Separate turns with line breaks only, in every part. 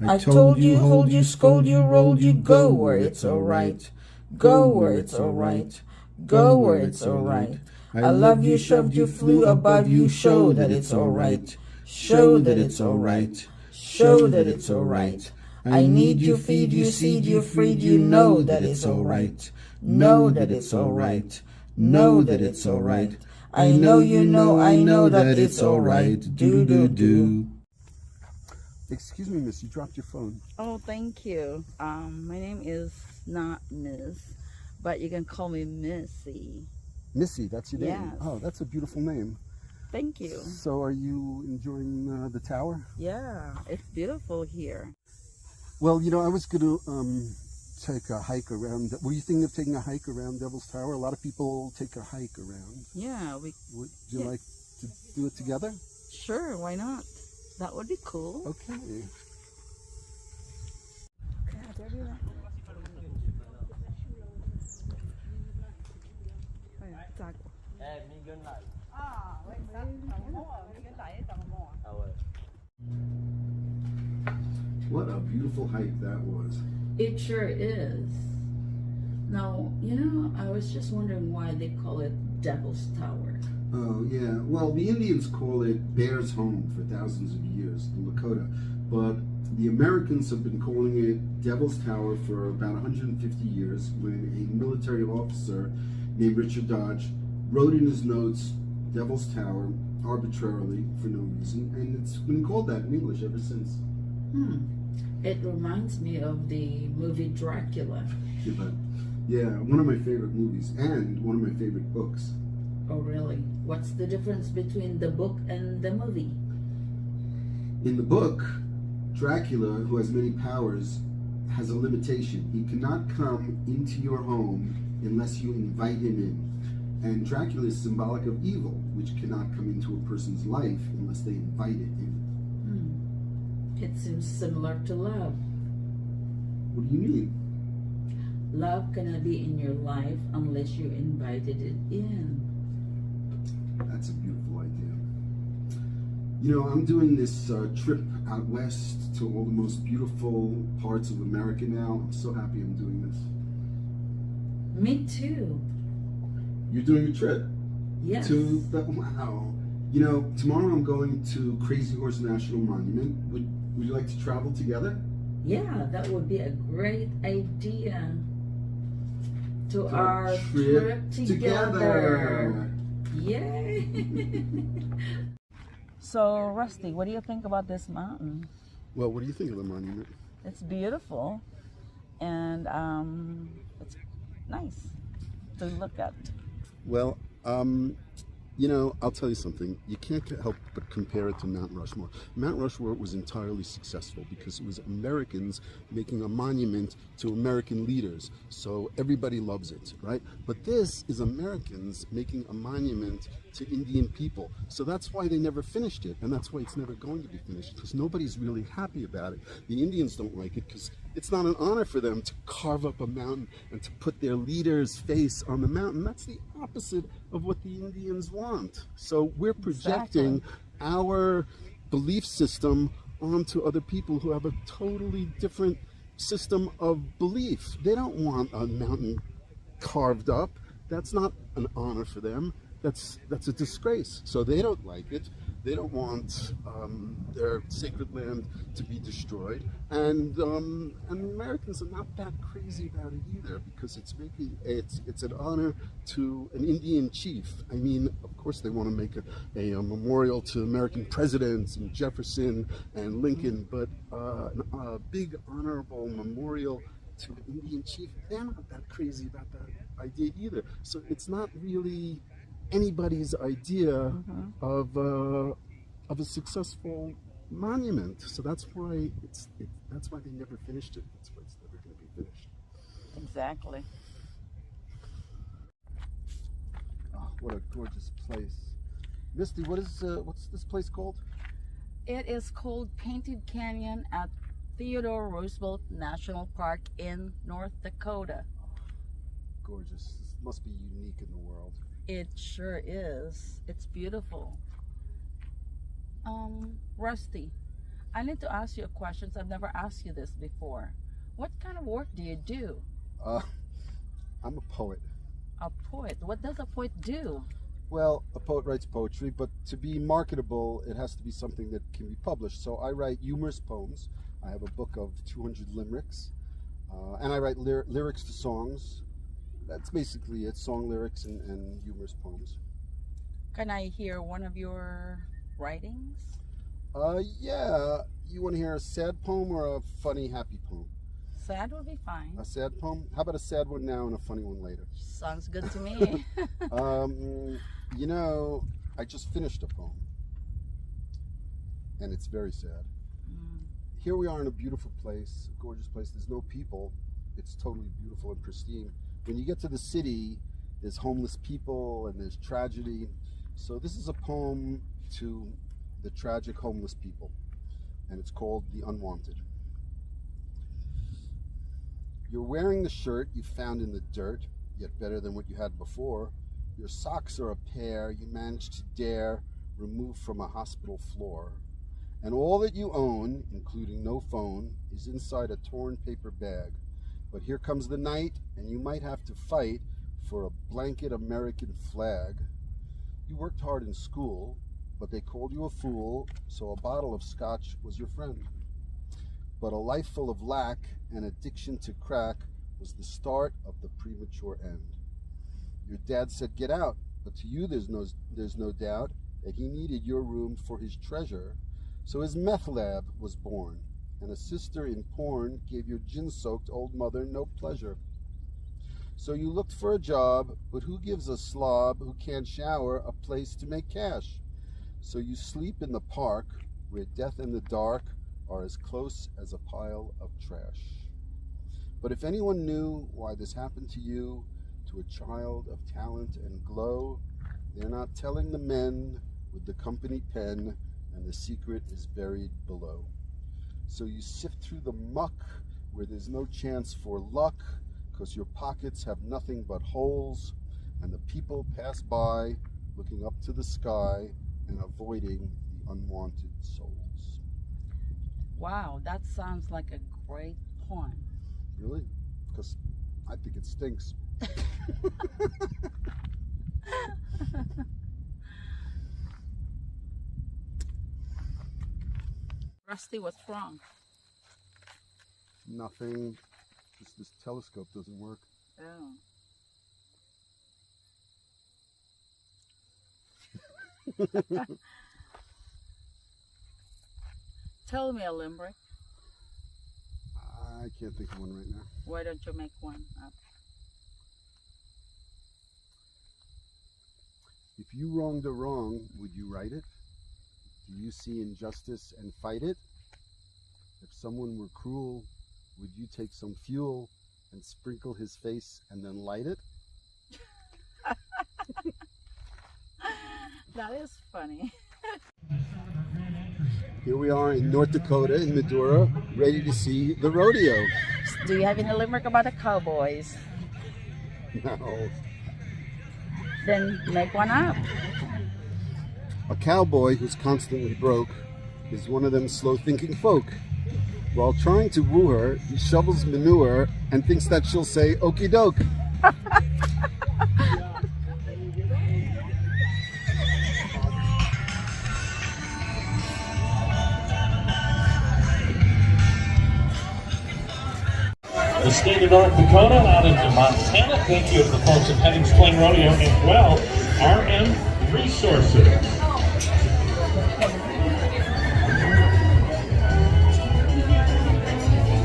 I told you, hold you, scold you, rolled you, go where it's alright. Go where it's alright. Go where it's alright. I love you, shoved you, flew above you, show that it's alright. Show that it's alright. Show that it's alright. I need you, feed you, seed you, freed you, know that it's alright. Know that it's alright. Know that it's alright. I know you know, I know that it's alright. Do, do, do.
Excuse me, miss, you dropped your phone.
Oh, thank you. My name is not Miss, but you can call me Missy.
Missy, that's your name?
Yes.
Oh, that's a beautiful name.
Thank you.
So are you enjoying the tower?
Yeah, it's beautiful here.
Well, you know, I was going to take a hike around. Were you thinking of taking a hike around Devil's Tower? A lot of people take a hike around.
Yeah,
Would you like to do it together?
Sure, why not? That would be cool.
Okay. What a beautiful hike that was.
It sure is. Now, you know, I was just wondering why they call it Devil's Tower.
Oh, yeah. Well, the Indians call it Bear's Home for thousands of years, the Lakota. But the Americans have been calling it Devil's Tower for about 150 years when a military officer named Richard Dodge wrote in his notes Devil's Tower arbitrarily for no reason, and it's been called that in English ever since.
It reminds me of the movie Dracula.
Yeah, one of my favorite movies and one of my favorite books.
Oh, really? What's the difference between the book and the movie?
In the book, Dracula, who has many powers, has a limitation. He cannot come into your home unless you invite him in. And Dracula is symbolic of evil, which cannot come into a person's life unless they invite it in.
It seems similar to love.
What do you mean?
Love cannot be in your life unless you invited it in.
That's a beautiful idea. You know, I'm doing this trip out west to all the most beautiful parts of America now. I'm so happy I'm doing this.
Me too.
You're doing a trip?
Yes.
Wow. You know, tomorrow I'm going to Crazy Horse National Monument. Would you like to travel together?
Yeah, that would be a great idea. To our
trip
together. Yay!
So, Rusty, what do you think about this mountain?
Well, what do you think of the monument?
It's beautiful, and it's nice to look at.
Well, you know, I'll tell you something. You can't help but compare it to Mount Rushmore. Mount Rushmore was entirely successful because it was Americans making a monument to American leaders. So everybody loves it, right? But this is Americans making a monument to Indian people. So that's why they never finished it. And that's why it's never going to be finished, because nobody's really happy about it. The Indians don't like it because it's not an honor for them to carve up a mountain and to put their leader's face on the mountain. That's the opposite of what the Indians want. So we're projecting our belief system onto other people who have a totally different system of belief. They don't want a mountain carved up. That's not an honor for them. That's a disgrace. So they don't like it. They don't want their sacred land to be destroyed, and Americans are not that crazy about it either, because it's an honor to an Indian chief. I mean, of course, they want to make a memorial to American presidents and Jefferson and Lincoln, but a big honorable memorial to an Indian chief, they're not that crazy about that idea either. So it's not really anybody's idea of a successful monument. So that's why that's why they never finished it. That's why it's never going to be finished.
Exactly.
Oh, what a gorgeous place, Misty. What's this place called?
It is called Painted Canyon at Theodore Roosevelt National Park in North Dakota.
Gorgeous. This must be unique in the world.
It sure is. It's beautiful. Rusty, I need to ask you a question. I've never asked you this before. What kind of work do you do?
I'm a poet.
A poet. What does a poet do?
Well, a poet writes poetry, but to be marketable, it has to be something that can be published. So I write humorous poems. I have a book of 200 limericks, and I write lyrics to songs. That's basically it, song lyrics and humorous poems.
Can I hear one of your writings?
Yeah. You want to hear a sad poem or a funny, happy poem?
Sad would be fine.
A sad poem? How about a sad one now and a funny one later?
Sounds good to me.
You know, I just finished a poem, and it's very sad. Here we are in a beautiful place, a gorgeous place. There's no people. It's totally beautiful and pristine. When you get to the city, there's homeless people and there's tragedy. So this is a poem to the tragic homeless people, and it's called The Unwanted. You're wearing the shirt you found in the dirt, yet better than what you had before. Your socks are a pair you managed to dare remove from a hospital floor. And all that you own, including no phone, is inside a torn paper bag. But here comes the night, and you might have to fight for a blanket American flag. You worked hard in school, but they called you a fool, so a bottle of scotch was your friend. But a life full of lack and addiction to crack was the start of the premature end. Your dad said, get out, but to you there's no doubt that he needed your room for his treasure. So his meth lab was born, and a sister in porn gave your gin-soaked old mother no pleasure. So you looked for a job, but who gives a slob who can't shower a place to make cash? So you sleep in the park where death and the dark are as close as a pile of trash. But if anyone knew why this happened to you, to a child of talent and glow, they're not telling the men with the company pen, and the secret is buried below. So you sift through the muck where there's no chance for luck, 'cause your pockets have nothing but holes, and the people pass by looking up to the sky and avoiding the unwanted souls.
Wow, that sounds like a great poem.
Really? Because I think it stinks.
Rusty, what's wrong?
Nothing. Just this telescope doesn't work.
Oh. Tell me a limerick.
I can't think of one right now.
Why don't you make one up?
If you wronged a wrong, would you right it? Do you see injustice and fight it? If someone were cruel, would you take some fuel and sprinkle his face and then light it?
That is funny.
Here we are in North Dakota, in Medora, ready to see the rodeo.
Do you have any limerick about the cowboys?
No.
Then make one up.
A cowboy who's constantly broke is one of them slow-thinking folk. While trying to woo her, he shovels manure and thinks that she'll say, okie doke.
The state of North Dakota, out into Montana. Thank you to the folks at Headings Plain Rodeo and well, RM Resources.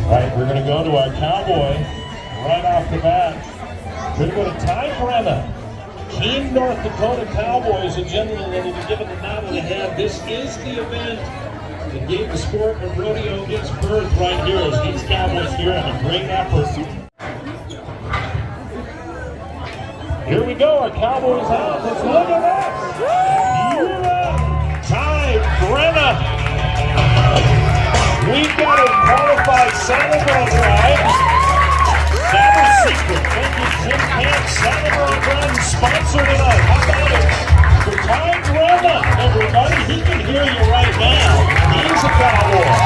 All right, we're going to go to our cowboy right off the bat. We're going to go to Ty Brenna. Team North Dakota Cowboys, a gentleman that will be given the nod of the head. This is the event that gave the sport of rodeo its birth right here as these Cowboys here have a great effort. Here we go, our Cowboys out. Let's look at that. You're up, Ty Brenna. We've got a qualified Saddlebrook ride. Saddle Secret. Thank you, Jim Camp. Saddlebrook ride sponsor tonight. How about it? For Ty Brenna, everybody, he can hear you right now. He's a cowboy.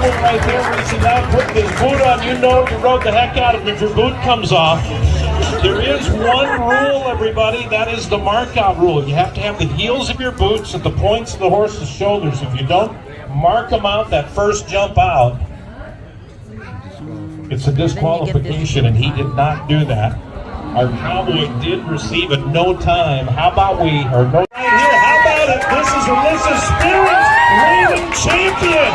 cowboy right there reaching out, putting his boot on. You know you rode the heck out of him if your boot comes off. There is one rule, everybody. That is the mark-out rule. You have to have the heels of your boots at the points of the horse's shoulders. If you don't mark them out that first jump out, it's a disqualification, and he did not do that. Our cowboy did receive a no time. How about we, or no right here, how about it? This is Alyssa Spirit, reigning champion.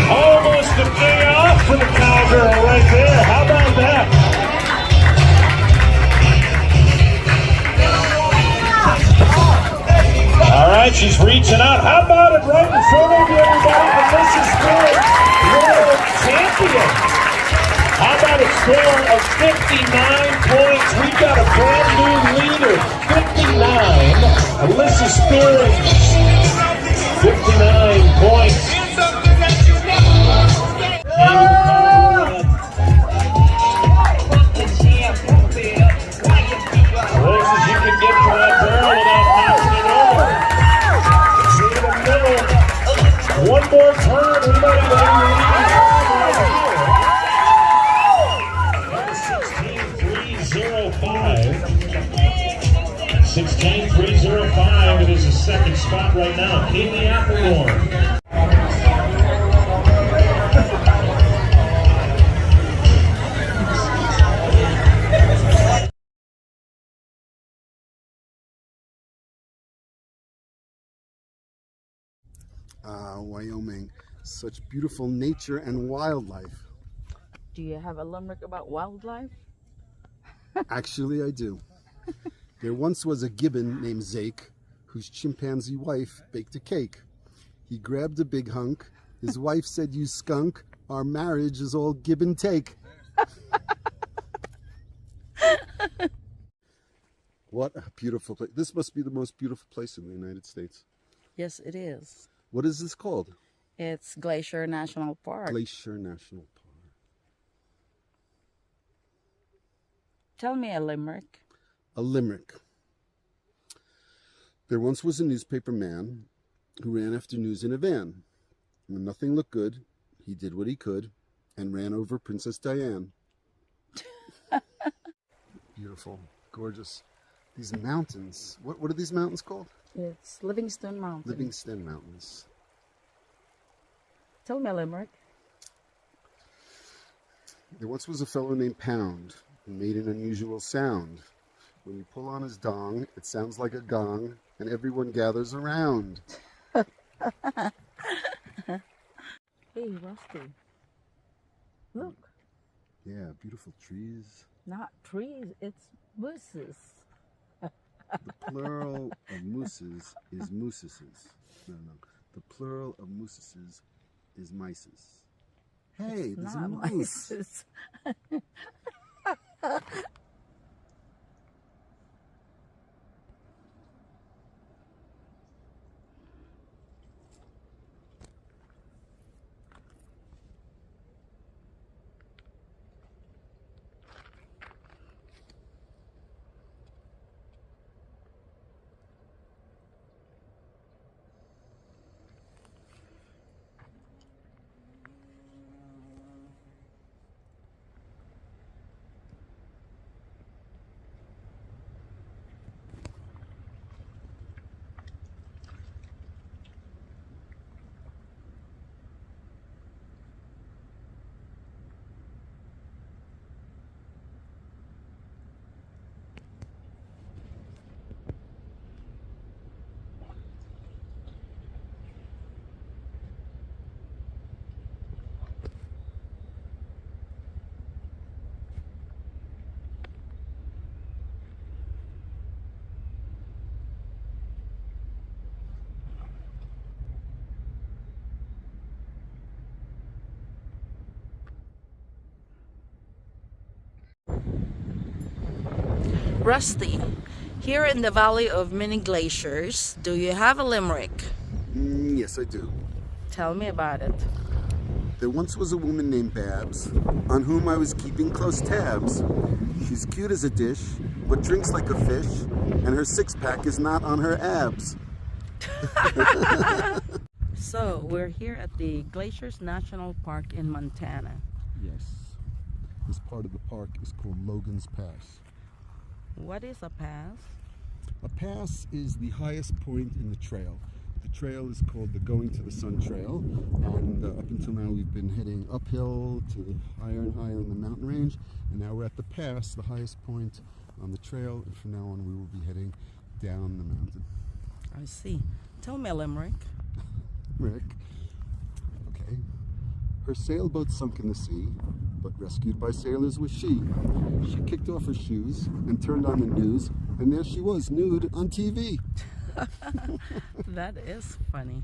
Almost a day off for the cowgirl right there. How about that? All right, she's reaching out. How about it right in front of you, everybody? Alyssa Spirit, world champion. How about a score of 59 points? We've got a brand new leader. 59. Alyssa Spirit, 59 points. Closest you can get to that barrel without knocking it over. See in the middle. One more turn. We might have a lead. 16-305. It is the second spot right now. Kaylee Appledorn.
Wyoming, such beautiful nature and wildlife.
Do you have a limerick about wildlife?
Actually, I do. There once was a gibbon named Zake, whose chimpanzee wife baked a cake. He grabbed a big hunk. His wife said, "You skunk, our marriage is all give and take." What a beautiful place. This must be the most beautiful place in the United States.
Yes, it is.
What is this called?
It's Glacier National Park.
Glacier National Park.
Tell me a limerick.
A limerick. There once was a newspaper man who ran after news in a van. When nothing looked good, he did what he could and ran over Princess Diane. Beautiful, gorgeous. These mountains, what are these mountains called?
It's Livingston Mountain.
Livingston Mountains.
Tell me a limerick.
There once was a fellow named Pound who made an unusual sound. When you pull on his dong, it sounds like a gong, and everyone gathers around.
Hey, Rusty. Look.
Yeah, beautiful trees.
Not trees, it's bushes.
The plural of mooses is mooses. No. The plural of mooses is mices. Hey, there's a moose.
Mices. Rusty, here in the Valley of Many Glaciers, do you have a limerick?
Yes, I do.
Tell me about it.
There once was a woman named Babs, on whom I was keeping close tabs. She's cute as a dish, but drinks like a fish, and her six-pack is not on her abs.
So we're here at the Glaciers National Park in Montana.
Yes. This part of the park is called Logan's Pass.
What is a pass?
A pass is the highest point in the trail. The trail is called the Going to the Sun Trail, and up until now we've been heading uphill to higher and higher in the mountain range, and now we're at the pass, the highest point on the trail, and from now on we will be heading down the mountain.
I see. Tell me a limerick.
Rick, okay. Her sailboat sunk in the sea, but rescued by sailors was she. She kicked off her shoes and turned on the news, and there she was, nude on TV.
That is funny.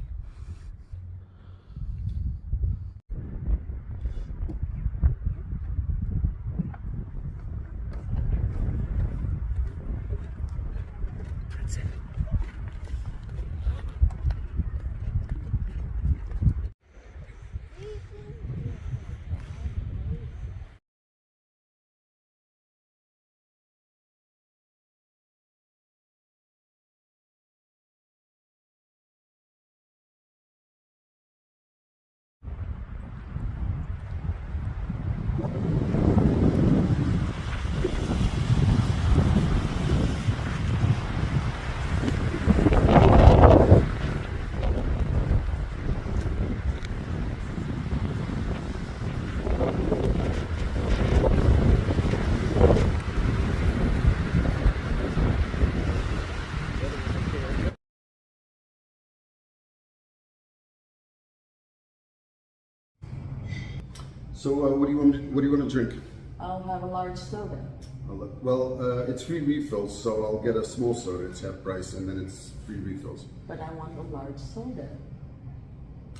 So what do you want to drink?
I'll have a large soda.
Well, it's free refills, so I'll get a small soda. It's half price, and then it's free refills.
But I want a large soda.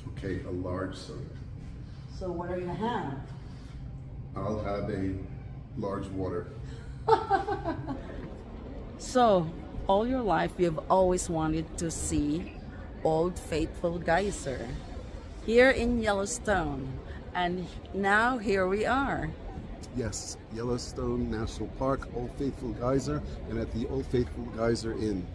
Okay, a large soda.
So what are you gonna have?
I'll have a large water.
So, all your life you've always wanted to see Old Faithful Geyser here in Yellowstone, and now here we are.
Yes, Yellowstone National Park, Old Faithful Geyser, and at the Old Faithful Geyser Inn.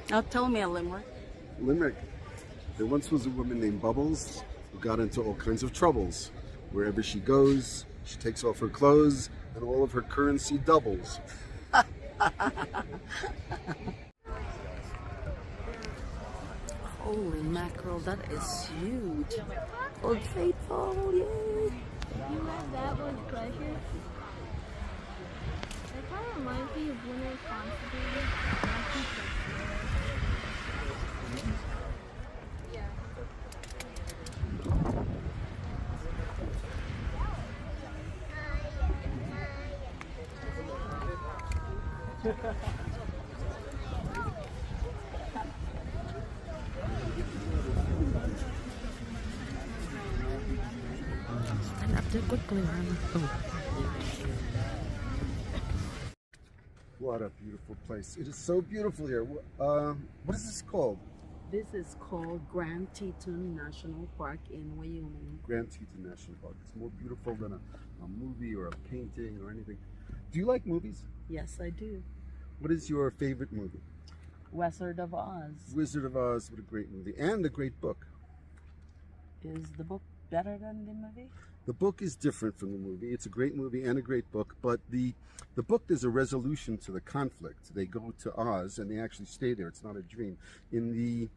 Now tell me a limerick.
Limerick. There once was a woman named Bubbles who got into all kinds of troubles. Wherever she goes, she takes off her clothes and all of her currency doubles.
Holy mackerel, that is huge. Old Faithful, yay!
You met that was pleasure. That kind of reminds me of when I was constipated. Yeah.
Stand up there quickly, Ryan. Oh.
What a beautiful place. It is so beautiful here. What is this called?
This is called Grand Teton National Park in Wyoming.
Grand Teton National Park. It's more beautiful than a movie or a painting or anything. Do you like movies?
Yes, I do.
What is your favorite movie?
Wizard of Oz.
Wizard of Oz. What a great movie. And a great book.
Is the book better than the movie?
The book is different from the movie. It's a great movie and a great book, but the book, there's a resolution to the conflict. They go to Oz and they actually stay there. It's not a dream. In the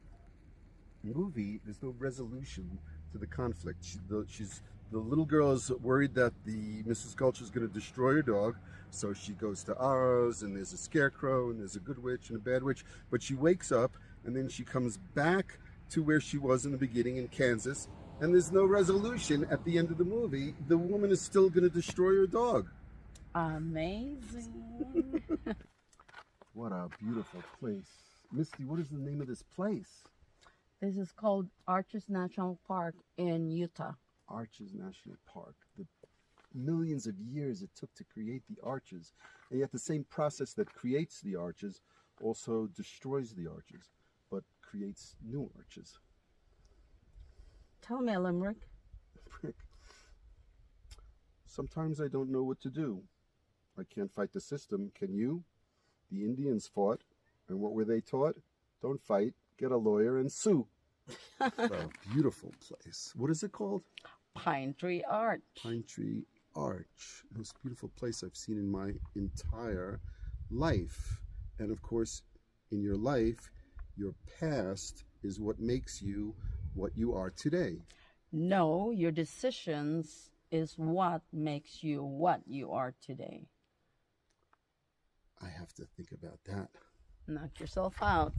movie, there's no resolution to the conflict. The little girl is worried that the Mrs. Gulch is going to destroy her dog, so she goes to Oz, and there's a scarecrow, and there's a good witch and a bad witch, but she wakes up, and then she comes back to where she was in the beginning in Kansas, and there's no resolution at the end of the movie. The woman is still going to destroy her dog.
Amazing.
What a beautiful place. Misty, what is the name of this place?
This is called Arches National Park in Utah.
Arches National Park. The millions of years it took to create the arches, and yet the same process that creates the arches also destroys the arches. But creates new arches.
Tell me a limerick.
Prick. Sometimes I don't know what to do. I can't fight the system, can you? The Indians fought, and what were they taught? Don't fight, get a lawyer and sue. A beautiful place. What is it called?
Pine Tree Arch.
Pine Tree Arch. The most beautiful place I've seen in my entire life. And of course, in your life, your past is what makes you what you are today.
No, your decisions is what makes you what you are today.
I have to think about that.
Knock yourself out.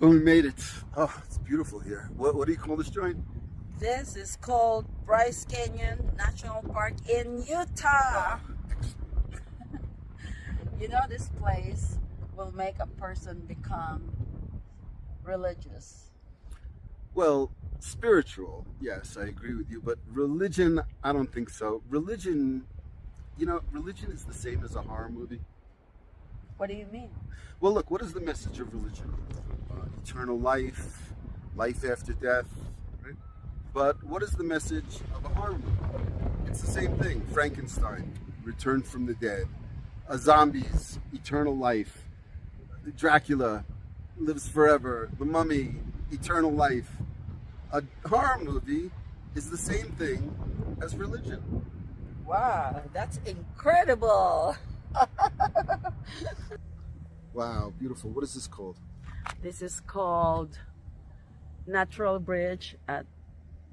Oh, we made it. Oh, it's beautiful here. What do you call this joint?
This is called Bryce Canyon National Park in Utah. You know, this place will make a person become religious.
Well, spiritual, yes, I agree with you. But religion, I don't think so. Religion, religion is the same as a horror movie.
What do you mean?
Well, look, what is the message of religion? Eternal life, life after death, right? But what is the message of a horror movie? It's the same thing. Frankenstein, Return from the Dead, zombies, eternal life, Dracula, lives forever, The Mummy, eternal life. A horror movie is the same thing as religion.
Wow, that's incredible.
Wow, beautiful. What is this called?
This is called Natural Bridge at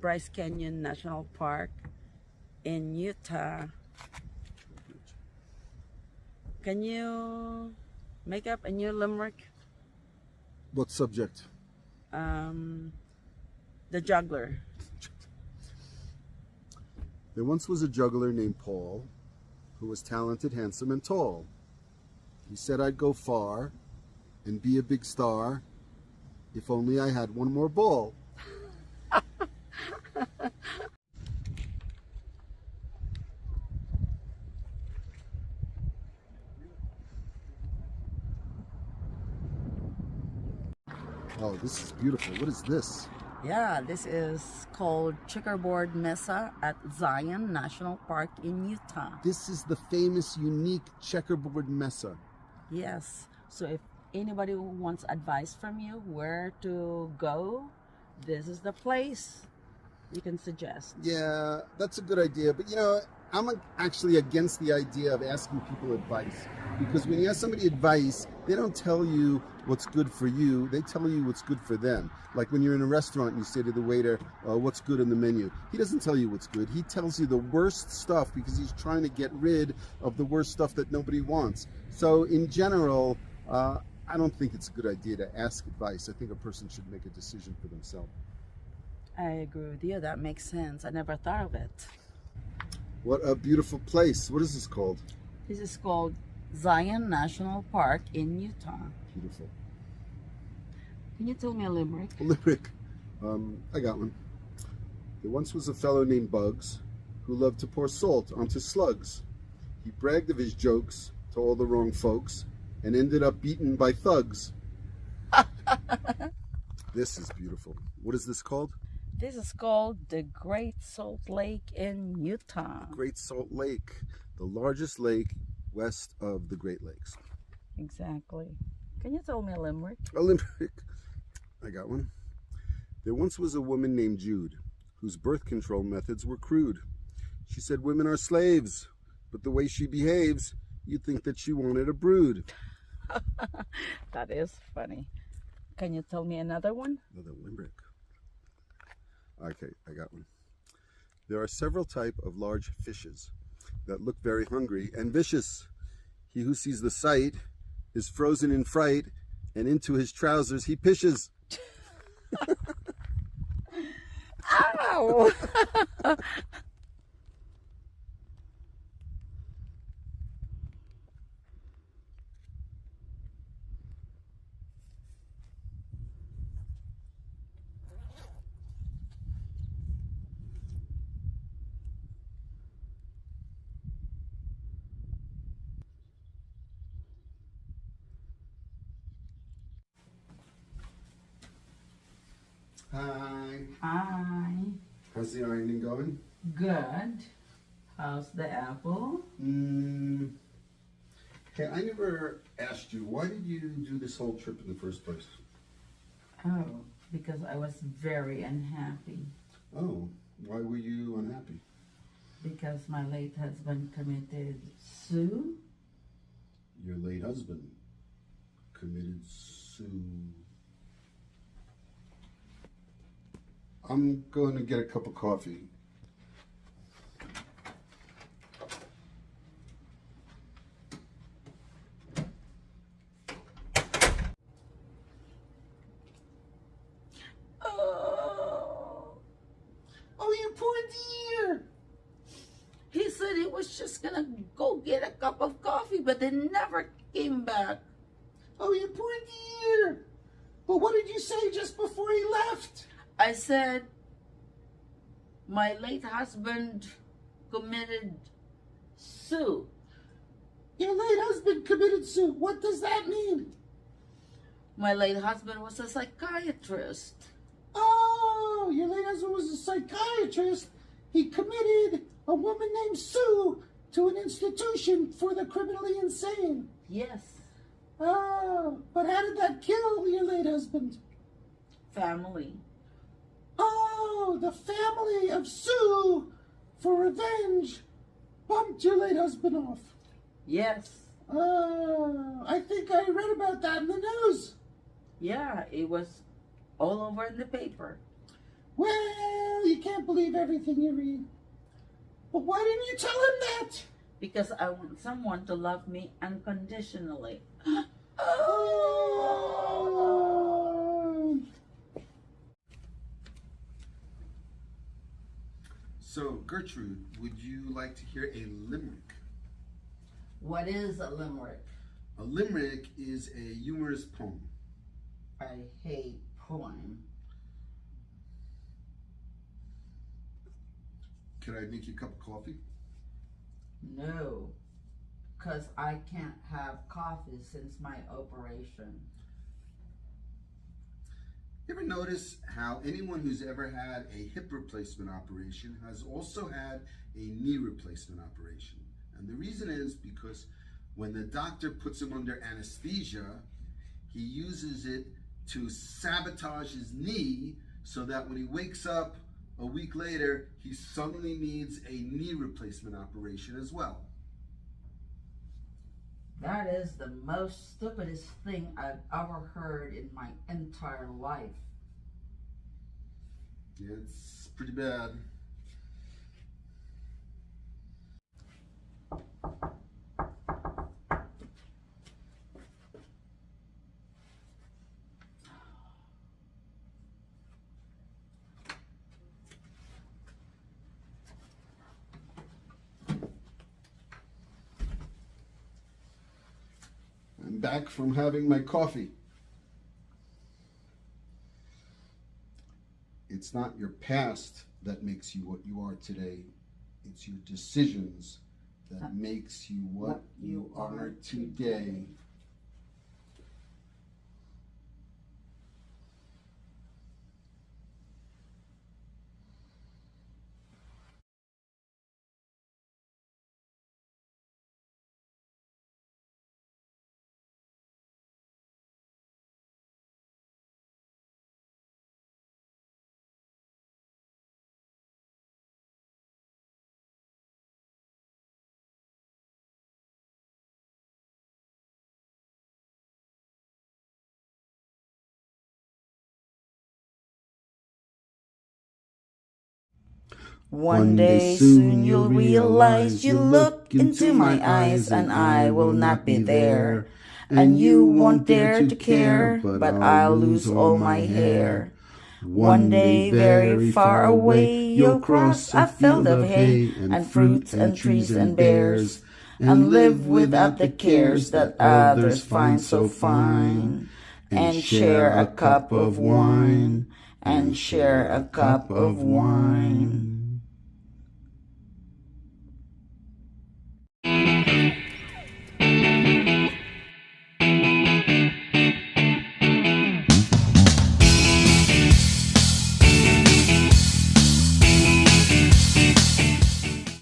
Bryce Canyon National Park in Utah. Can you make up a new limerick?
What subject?
The juggler.
There once was a juggler named Paul who was talented, handsome, and tall. He said I'd go far and be a big star if only I had one more ball. Oh, this is beautiful. What is this?
Yeah, this is called Checkerboard Mesa at Zion National Park in Utah.
This is the famous, unique checkerboard mesa.
Yes, so if anybody wants advice from you where to go, this is the place you can suggest.
Yeah, that's a good idea. But I'm actually against the idea of asking people advice, because when you ask somebody advice, they don't tell you what's good for you. They tell you what's good for them. Like when you're in a restaurant and you say to the waiter, what's good on the menu? He doesn't tell you what's good. He tells you the worst stuff because he's trying to get rid of the worst stuff that nobody wants. So in general, I don't think it's a good idea to ask advice. I think a person should make a decision for themselves.
I agree with you. That makes sense. I never thought of it.
What a beautiful place. What is this called?
This is called Zion National Park in Utah.
Beautiful.
Can you tell me a limerick?
A limerick. I got one. There once was a fellow named Bugs who loved to pour salt onto slugs. He bragged of his jokes to all the wrong folks and ended up beaten by thugs. This is beautiful. What is this called?
This is called the Great Salt Lake in Utah.
Great Salt Lake, the largest lake west of the Great Lakes.
Exactly. Can you tell me a limerick?
A limerick. I got one. There once was a woman named Jude whose birth control methods were crude. She said women are slaves, but the way she behaves, you'd think that she wanted a brood.
That is funny. Can you tell me another one?
Another limerick. Okay, I got one. There are several types of large fishes that look very hungry and vicious. He who sees the sight is frozen in fright, and into his trousers he pishes.
Ow!
Hi.
Hi.
How's the ironing going?
Good. How's the apple?
Hey, I never asked you, why did you do this whole trip in the first place?
Oh, because I was very unhappy.
Oh, why were you unhappy?
Because my late husband committed suicide.
Your late husband committed suicide. I'm going to get a cup of coffee.
Oh, you poor dear. He said he was just gonna go get a cup of coffee, but they never came back.
Oh, you poor dear. But what did you say just before he left?
I said, my late husband committed suicide.
Your late husband committed suicide. What does that mean?
My late husband was a psychiatrist.
Oh, your late husband was a psychiatrist. He committed a woman named Sue to an institution for the criminally insane.
Yes.
Oh, but how did that kill your late husband?
Family.
Oh, the family of Sue, for revenge, bumped your late husband off.
Yes.
Oh, I think I read about that in the news.
Yeah, it was all over in the paper.
Well, you can't believe everything you read. But why didn't you tell him that?
Because I want someone to love me unconditionally.
Oh.
So, Gertrude, would you like to hear a limerick?
What is a limerick?
A limerick is a humorous poem.
I hate poem.
Could I make you a cup of coffee?
No, because I can't have coffee since my operation.
You ever notice how anyone who's ever had a hip replacement operation has also had a knee replacement operation? And the reason is because when the doctor puts him under anesthesia, he uses it to sabotage his knee so that when he wakes up a week later, he suddenly needs a knee replacement operation as well.
That is the most stupidest thing I've ever heard in my entire life.
Yeah, it's pretty bad. I'm back from having my coffee. It's not your past that makes you what you are today. It's your decisions that makes you what you are today.
One day soon you'll realize you look into my eyes and I will not be there. And you won't dare to care, but I'll lose all my hair. One day very far away you'll cross a field of hay and fruits and trees and bears, and live without the cares that others find so fine, and share a cup of wine, and share a cup of wine.